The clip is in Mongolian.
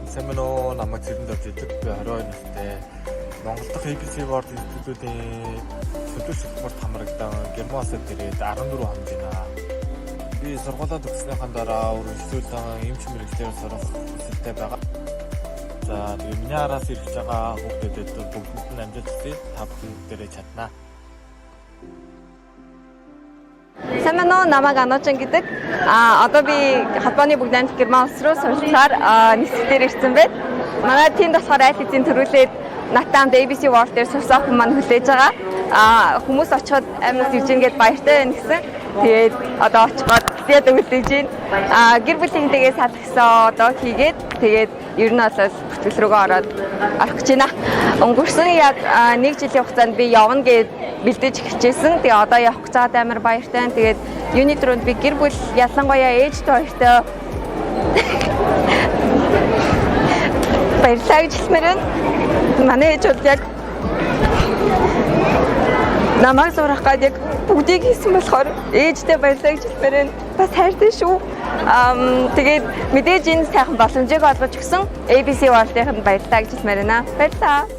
Сайн байна уу? Намайг Цэрэнд орж идэг. Би 22 настай. Монгол дахь ABC World Institute-ийн төдөө спорт хамрагдан Герман улсад ирээд 14 он байна. Би сургуулаа төгссөхийн дараа үргэлжлүүлэн эмч мэргэжлээр сурах хүсэлтэй байгаа. За миний араас ирж байгаа хүүхдүүдэд бүгдэнд нь амжилт хүсье. Та бүхэн дээрээ чаднаа. Сайн байна уу? Намайг Ануужин гэдэг. Одоо би Холбооны бүгд найрамдах Герман улс руу суралцахаар нисэлтээр ирсэн байна. Манай тэнд болохоор айл эзэн төрүүлээд надтай хамт ABC World дээр сурсан хүмүүс маань хүлээж байгаа. Хүмүүс очиход амьд ирж ингээд баяртай байна гэсэн. Тэгээд одоо очиход тэгээд үлдээж байна. Гэр бүлийнхтэйгээ салхисан одоо хийгээд тэгээд ер нь бол бүтгэл рүүгээ орох гэж байна. Өнгөрсөн яг 1 жилийн хугацаанд би явна гэж бэлдэж хичээсэн. Тэгээ одоо явах гэж байгаа амар баяртай байна. Тэгээд юуны түрүүнд би гэр бүл ялангуяа ээжтэй хоёртой баярлалаа гэж хэлмээр байна. Манай ээж бол яг намайг сурах гэж яг бүгдийг хийсэн болохоор ээжтэй баярлалаа гэж хэлмээр байна. Бас хайртай шүү. Тэгээд мэдээж энэ сайхан боломжийг олгож өгсөн ABC World-ийн баярлалаа гэж хэлмээр байна. Баярлалаа.